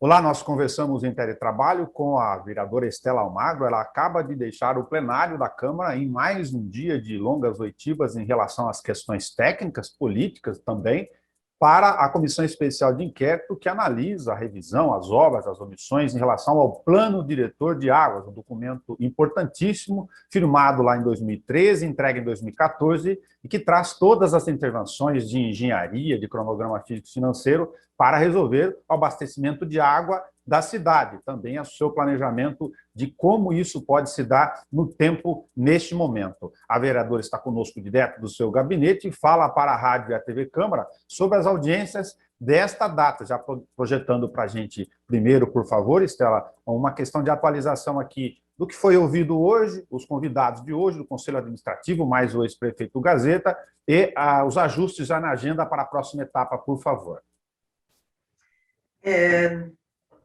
Olá, nós conversamos em teletrabalho com a vereadora Estela Almagro. Ela acaba de deixar o plenário da Câmara em mais um dia de longas oitivas em relação às questões técnicas, políticas também, para a Comissão Especial de Inquérito que analisa a revisão, as obras, as omissões em relação ao Plano Diretor de Águas, um documento importantíssimo, firmado lá em 2013, entregue em 2014, e que traz todas as intervenções de engenharia, de cronograma físico-financeiro, para resolver o abastecimento de água da cidade, também o seu planejamento de como isso pode se dar no tempo, neste momento. A vereadora está conosco direto do seu gabinete e fala para a Rádio e a TV Câmara sobre as audiências desta data, já projetando para a gente, primeiro, por favor, Estela, uma questão de atualização aqui do que foi ouvido hoje, os convidados de hoje, do Conselho Administrativo, mais o ex-prefeito Gazeta, e os ajustes já na agenda para a próxima etapa, por favor.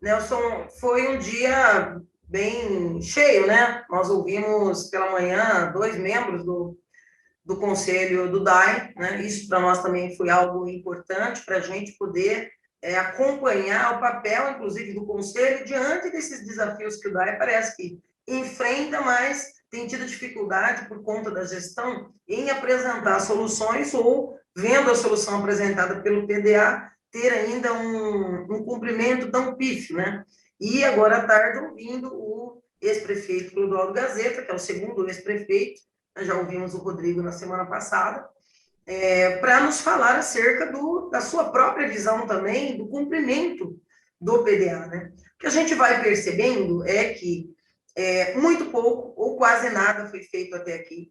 Nelson, foi um dia bem cheio, né? Nós ouvimos pela manhã 2 membros do Conselho do DAI, né? Isso para nós também foi algo importante para a gente poder acompanhar o papel, inclusive, do Conselho diante desses desafios que o DAI parece que enfrenta, mas tem tido dificuldade por conta da gestão em apresentar soluções ou, vendo a solução apresentada pelo PDA, ter ainda um cumprimento tão pífio, né? E agora à tarde, ouvindo o ex-prefeito Clodoaldo Gazeta, que é o segundo ex-prefeito, já ouvimos o Rodrigo na semana passada, para nos falar acerca da sua própria visão também, do cumprimento do PDA, né? O que a gente vai percebendo é que muito pouco ou quase nada foi feito até aqui.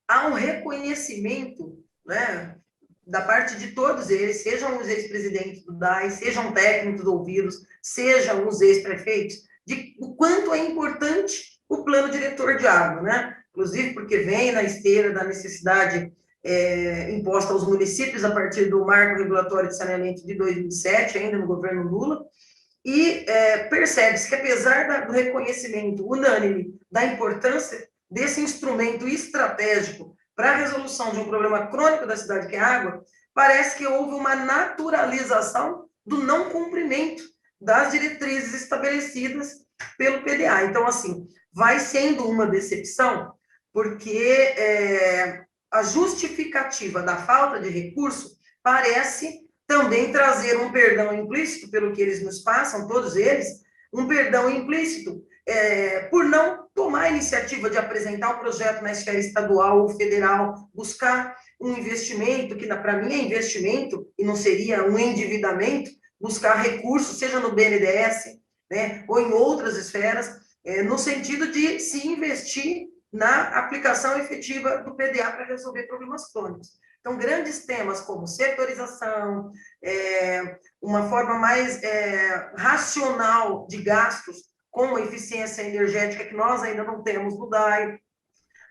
Há um reconhecimento, né, da parte de todos eles, sejam os ex-presidentes do DAI, sejam técnicos ouvidos, sejam os ex-prefeitos, de o quanto é importante o plano diretor de água, né? Inclusive porque vem na esteira da necessidade imposta aos municípios a partir do marco regulatório de saneamento de 2007, ainda no governo Lula, e percebe-se que, apesar do reconhecimento unânime da importância desse instrumento estratégico para a resolução de um problema crônico da cidade, que é a água, parece que houve uma naturalização do não cumprimento das diretrizes estabelecidas pelo PDA. Então, assim, vai sendo uma decepção, porque a justificativa da falta de recurso parece também trazer um perdão implícito, pelo que eles nos passam, todos eles, um perdão implícito por não tomar a iniciativa de apresentar o projeto na esfera estadual ou federal, buscar um investimento, que para mim é investimento e não seria um endividamento, buscar recursos, seja no BNDES, né, ou em outras esferas, no sentido de se investir na aplicação efetiva do PDA para resolver problemas crônicos. Então, grandes temas como setorização, uma forma mais racional de gastos, com eficiência energética, que nós ainda não temos no DAI,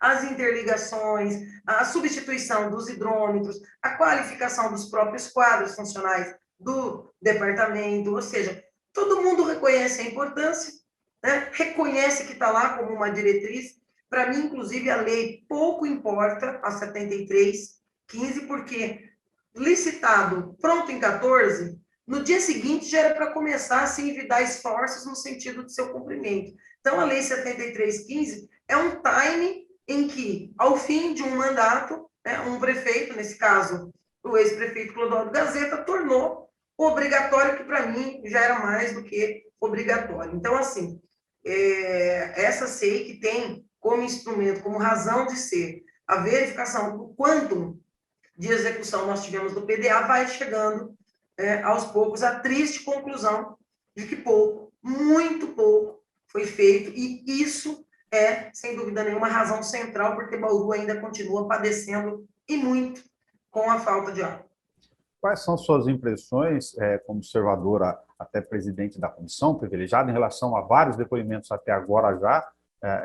as interligações, a substituição dos hidrômetros, a qualificação dos próprios quadros funcionais do departamento, ou seja, todo mundo reconhece a importância, né? Reconhece que está lá como uma diretriz. Para mim, inclusive, a lei pouco importa, a 7315, porque licitado pronto em 14, no dia seguinte já era para começar a se envidar esforços no sentido de seu cumprimento. Então, a lei 7315 é um time em que, ao fim de um mandato, né, um prefeito, nesse caso, o ex-prefeito Clodoaldo Gazeta, tornou obrigatório, que para mim já era mais do que obrigatório. Então, assim, essa SEI que tem como instrumento, como razão de ser, a verificação do quantum de execução nós tivemos do PDA, vai chegando aos poucos à triste conclusão de que pouco, muito pouco, foi feito, e isso é, sem dúvida nenhuma, razão central, porque Bauru ainda continua padecendo, e muito, com a falta de água. Quais são suas impressões, como observadora, até presidente da comissão, privilegiada, em relação a vários depoimentos até agora já,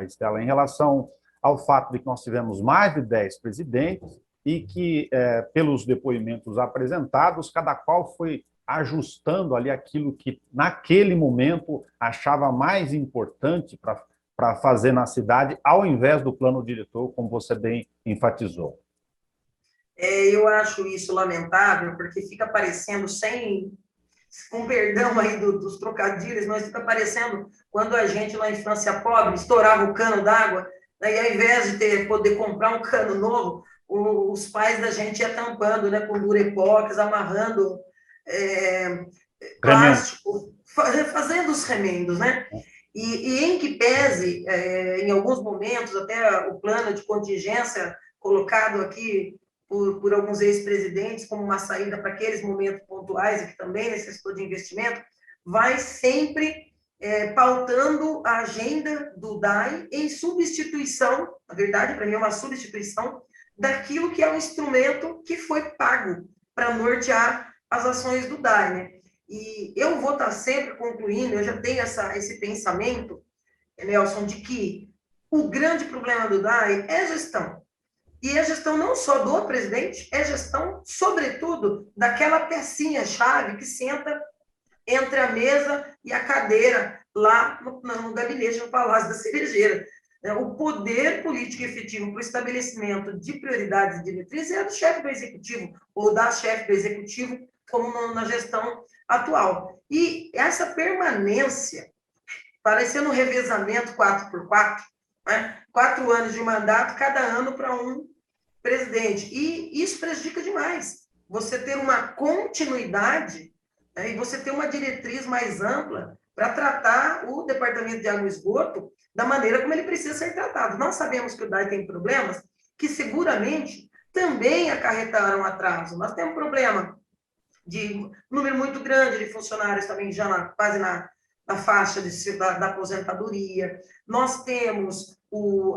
Estela, em relação ao fato de que nós tivemos mais de 10 presidentes e que, pelos depoimentos apresentados, cada qual foi ajustando ali aquilo que, naquele momento, achava mais importante para fazer na cidade, ao invés do plano diretor, como você bem enfatizou? Eu acho isso lamentável, porque fica parecendo, sem com perdão aí dos trocadilhos, mas fica parecendo quando a gente, na infância pobre, estourava o cano d'água, daí ao invés de poder comprar um cano novo, os pais da gente iam tampando, né, com durepox, amarrando plástico, fazendo os remendos, né? E em que pese, em alguns momentos, até o plano de contingência colocado aqui por alguns ex-presidentes como uma saída para aqueles momentos pontuais e que também necessitou de investimento, vai sempre pautando a agenda do DAI em substituição, na verdade, para mim é uma substituição daquilo que é um instrumento que foi pago para nortear as ações do DAI, né? E eu vou estar sempre concluindo, eu já tenho esse pensamento, Nelson, de que o grande problema do DAI é gestão. E a gestão não só do presidente, é gestão, sobretudo, daquela pecinha-chave que senta entre a mesa e a cadeira lá no gabinete, no Palácio da Cerejeira. O poder político efetivo para o estabelecimento de prioridades e diretrizes é do chefe do executivo, ou da chefe do executivo, como na gestão atual. E essa permanência, parecendo um revezamento 4x4, né? 4 anos de mandato, cada ano para um presidente. E isso prejudica demais. Você ter uma continuidade, né, e você ter uma diretriz mais ampla para tratar o Departamento de Água e Esgoto da maneira como ele precisa ser tratado. Nós sabemos que o DAI tem problemas que seguramente também acarretaram atraso. Nós temos problema de número muito grande de funcionários também já quase na faixa da aposentadoria. Nós temos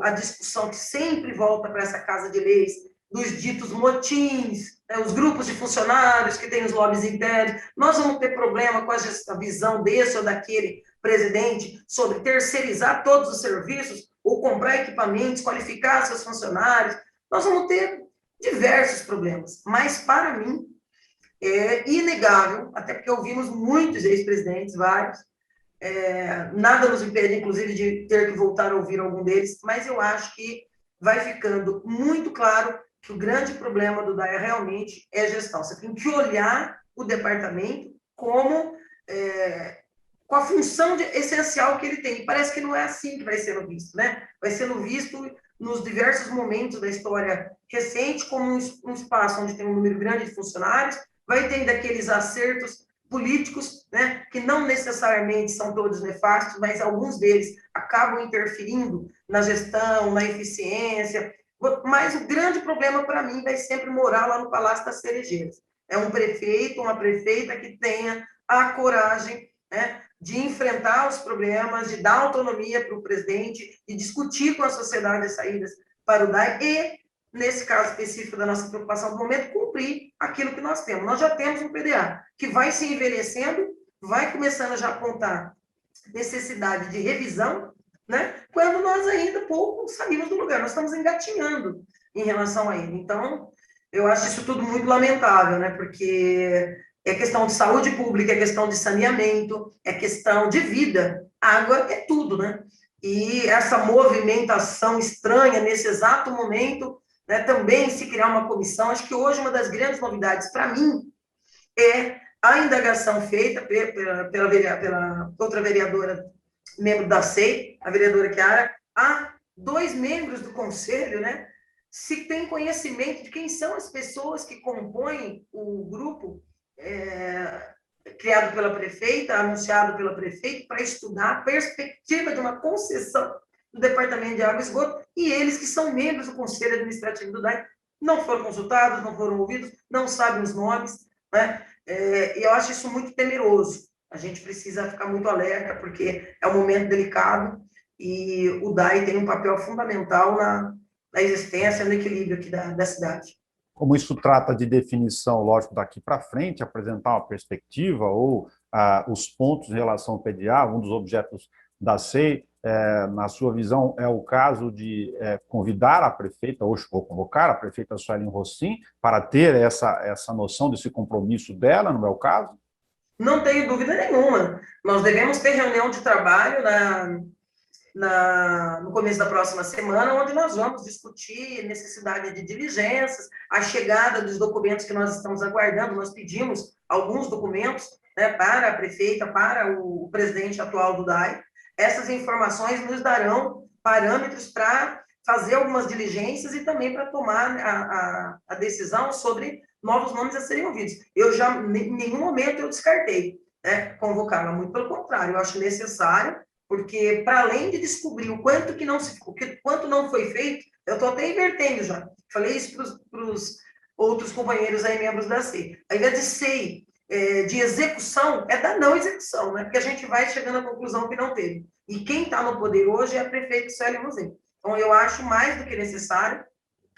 a discussão que sempre volta para essa Casa de Leis, dos ditos motins, né, os grupos de funcionários que têm os lobbies internos. Nós vamos ter problema com a visão desse ou daquele presidente sobre terceirizar todos os serviços ou comprar equipamentos, qualificar seus funcionários. Nós vamos ter diversos problemas, mas, para mim, é inegável, até porque ouvimos muitos ex-presidentes, vários, nada nos impede, inclusive, de ter que voltar a ouvir algum deles, mas eu acho que vai ficando muito claro que o grande problema do DAE realmente é gestão. Você tem que olhar o departamento como com a função essencial que ele tem. E parece que não é assim que vai sendo visto, né? Vai sendo visto nos diversos momentos da história recente como um espaço onde tem um número grande de funcionários, vai tendo aqueles acertos políticos, né, que não necessariamente são todos nefastos, mas alguns deles acabam interferindo na gestão, na eficiência. Mas o grande problema, para mim, vai sempre morar lá no Palácio das Cerejeiras. É um prefeito, uma prefeita que tenha a coragem, né, de enfrentar os problemas, de dar autonomia para o presidente, de discutir com a sociedade as saídas para o DAI e, nesse caso específico da nossa preocupação do momento, cumprir aquilo que nós temos. Nós já temos um PDA que vai se envelhecendo, vai começando a já apontar necessidade de revisão, né? Quando nós ainda pouco saímos do lugar, nós estamos engatinhando em relação a ele. Então, eu acho isso tudo muito lamentável, né? Porque é questão de saúde pública, é questão de saneamento, é questão de vida. Água é tudo, né? E essa movimentação estranha nesse exato momento, né, também se criar uma comissão. Acho que hoje uma das grandes novidades para mim é a indagação feita pela outra vereadora, membro da SEI, a vereadora Chiara, a 2 membros do conselho, né, se tem conhecimento de quem são as pessoas que compõem o grupo criado pela prefeita, anunciado pela prefeita, para estudar a perspectiva de uma concessão do Departamento de Água e Esgoto, e eles que são membros do Conselho Administrativo do DAI não foram consultados, não foram ouvidos, não sabem os nomes, né? E eu acho isso muito temeroso. A gente precisa ficar muito alerta, porque é um momento delicado e o DAI tem um papel fundamental na existência, no equilíbrio aqui da cidade. Como isso trata de definição, lógico, daqui para frente, apresentar uma perspectiva ou os pontos em relação ao PDA, um dos objetos da SEI, na sua visão, é o caso de convidar a prefeita, ou convocar a prefeita Suelen Rossim, para ter essa noção desse compromisso dela, não é o caso? Não tenho dúvida nenhuma. Nós devemos ter reunião de trabalho no começo da próxima semana, onde nós vamos discutir necessidade de diligências, a chegada dos documentos que nós estamos aguardando. Nós pedimos alguns documentos né, para a prefeita, para o presidente atual do DAI. Essas informações nos darão parâmetros para fazer algumas diligências e também para tomar a decisão sobre novos nomes a serem ouvidos. Eu já, em nenhum momento, eu descartei, né, convocá-la, muito pelo contrário, eu acho necessário, porque para além de descobrir o quanto que não se, quanto não foi feito, eu estou até invertendo já. Falei isso para os outros companheiros aí, membros da CEI. Ao invés de SEI, de execução, é da não execução, né? Porque a gente vai chegando à conclusão que não teve. E quem está no poder hoje é a prefeita Sueli Mouzin. Então, eu acho mais do que necessário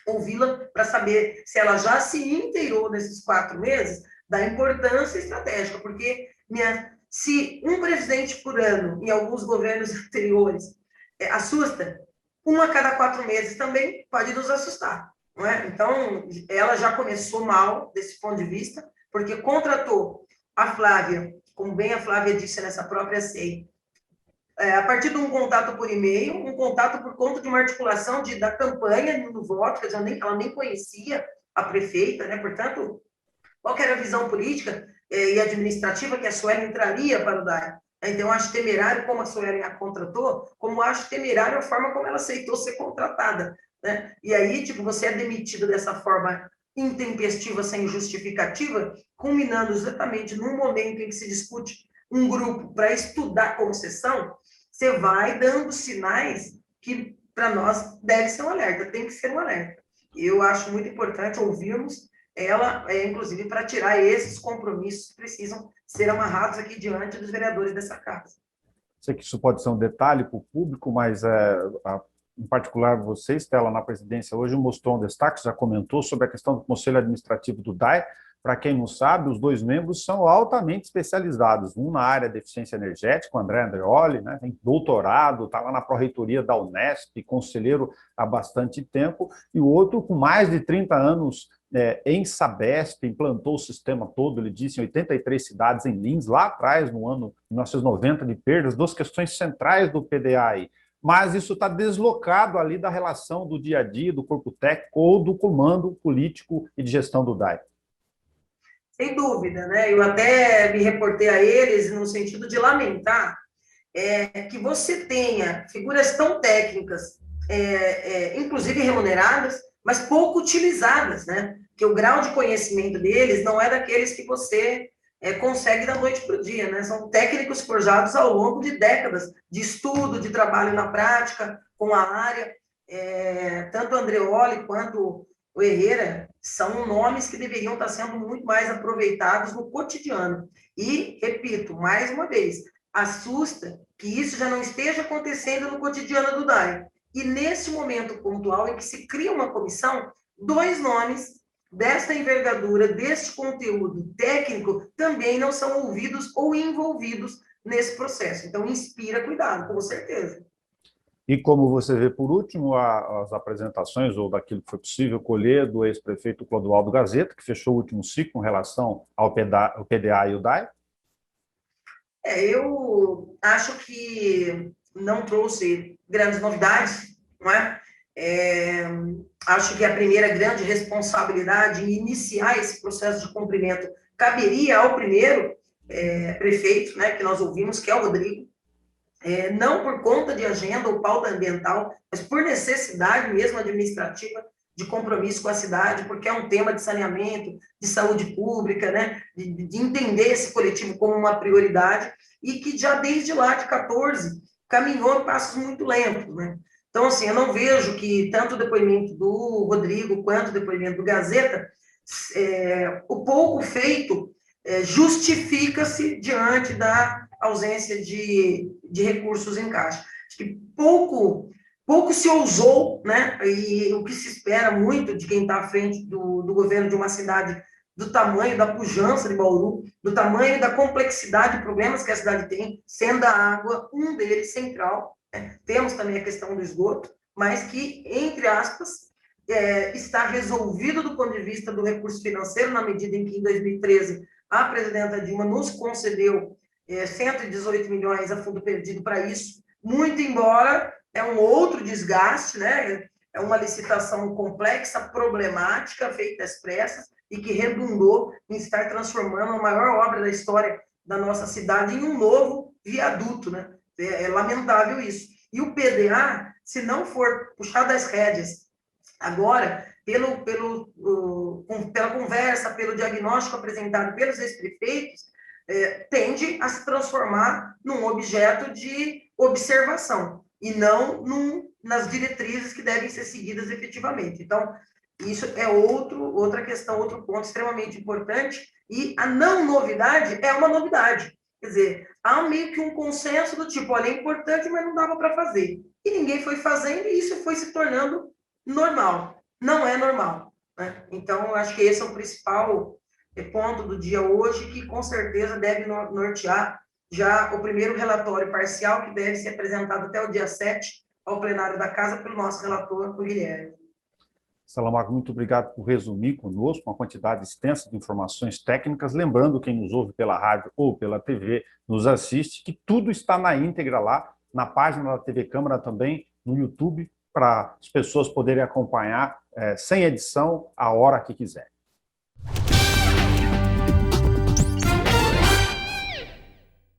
ouvi-la para saber se ela já se inteirou nesses 4 meses da importância estratégica, porque se um presidente por ano, em alguns governos anteriores, assusta, um a cada 4 meses também pode nos assustar, não é? Então, ela já começou mal desse ponto de vista, porque contratou a Flávia, como bem a Flávia disse nessa própria CEI, a partir de um contato por e-mail, um contato por conta de uma articulação da campanha no voto, quer dizer, ela nem conhecia a prefeita, né? Portanto, qual era a visão política e administrativa que a Sueli entraria para o DAI? Então, eu acho temerário como a Sueli a contratou, como acho temerário a forma como ela aceitou ser contratada, né? E aí, tipo, você é demitido dessa forma intempestiva, sem justificativa, culminando exatamente num momento em que se discute um grupo para estudar concessão, você vai dando sinais que, para nós, deve ser um alerta, tem que ser um alerta. Eu acho muito importante ouvirmos ela, inclusive, para tirar esses compromissos que precisam ser amarrados aqui diante dos vereadores dessa casa. Sei que isso pode ser um detalhe para o público, mas, em particular, você, Stella, na presidência hoje, mostrou um destaque, já comentou sobre a questão do Conselho Administrativo do DAE. Para quem não sabe, os 2 membros são altamente especializados, um na área de eficiência energética, o André Andreoli, né, tem doutorado, está lá na pró-reitoria da Unesp, conselheiro há bastante tempo, e o outro com mais de 30 anos em Sabesp, implantou o sistema todo, ele disse, em 83 cidades em Lins, lá atrás, no ano 1990, de perdas, 2 questões centrais do PDA. Mas isso está deslocado ali da relação do dia a dia, do corpo técnico ou do comando político e de gestão do DAE. Sem dúvida, né? Eu até me reportei a eles no sentido de lamentar que você tenha figuras tão técnicas, inclusive remuneradas, mas pouco utilizadas, né? Que o grau de conhecimento deles não é daqueles que você consegue da noite para o dia, né? São técnicos forjados ao longo de décadas de estudo, de trabalho na prática, com a área. Tanto o Andreoli quanto o Herrera são nomes que deveriam estar sendo muito mais aproveitados no cotidiano. E, repito, mais uma vez, assusta que isso já não esteja acontecendo no cotidiano do DAE. E nesse momento pontual em que se cria uma comissão, 2 nomes desta envergadura, deste conteúdo técnico, também não são ouvidos ou envolvidos nesse processo. Então, inspira cuidado, com certeza. E como você vê, por último, as apresentações, ou daquilo que foi possível colher, do ex-prefeito Clodoaldo Gazeta, que fechou o último ciclo em relação ao PDA e o DAE? Eu acho que não trouxe grandes novidades, não é? Acho que a primeira grande responsabilidade em iniciar esse processo de cumprimento caberia ao primeiro prefeito, né, que nós ouvimos, que é o Rodrigo, não por conta de agenda ou pauta ambiental, mas por necessidade mesmo administrativa de compromisso com a cidade, porque é um tema de saneamento, de saúde pública, né, de entender esse coletivo como uma prioridade, e que já desde lá de 14 caminhou em passos muito lentos, né? Então, assim, eu não vejo que tanto o depoimento do Rodrigo quanto o depoimento do Gazeta, o pouco feito justifica-se diante da ausência de recursos em caixa. Acho que pouco se ousou, né? E o que se espera muito de quem está à frente do governo de uma cidade do tamanho da pujança de Bauru, do tamanho da complexidade de problemas que a cidade tem, sendo a água um deles central. Né? Temos também a questão do esgoto, mas que, entre aspas, está resolvido do ponto de vista do recurso financeiro, na medida em que, em 2013, a presidenta Dilma nos concedeu 118 milhões a fundo perdido para isso, muito embora é um outro desgaste, né? É uma licitação complexa, problemática, feita às pressas, e que redundou em estar transformando a maior obra da história da nossa cidade em um novo viaduto, né? É lamentável isso. E o PDA, se não for puxar das rédeas agora, pela conversa, pelo diagnóstico apresentado pelos ex-prefeitos, tende a se transformar num objeto de observação e não nas diretrizes que devem ser seguidas efetivamente. Então, isso é outra questão, outro ponto extremamente importante, e a não novidade é uma novidade. Quer dizer, há meio que um consenso do tipo, olha, é importante, mas não dava para fazer. E ninguém foi fazendo, e isso foi se tornando normal. Não é normal, né? Então, eu acho que esse é o principal ponto do dia hoje, que com certeza deve nortear já o primeiro relatório parcial, que deve ser apresentado até o dia 7 ao plenário da Casa pelo nosso relator, o Guilherme. Salamago, muito obrigado por resumir conosco uma quantidade extensa de informações técnicas. Lembrando, quem nos ouve pela rádio ou pela TV, nos assiste, que tudo está na íntegra lá, na página da TV Câmara também, no YouTube, para as pessoas poderem acompanhar sem edição, a hora que quiserem.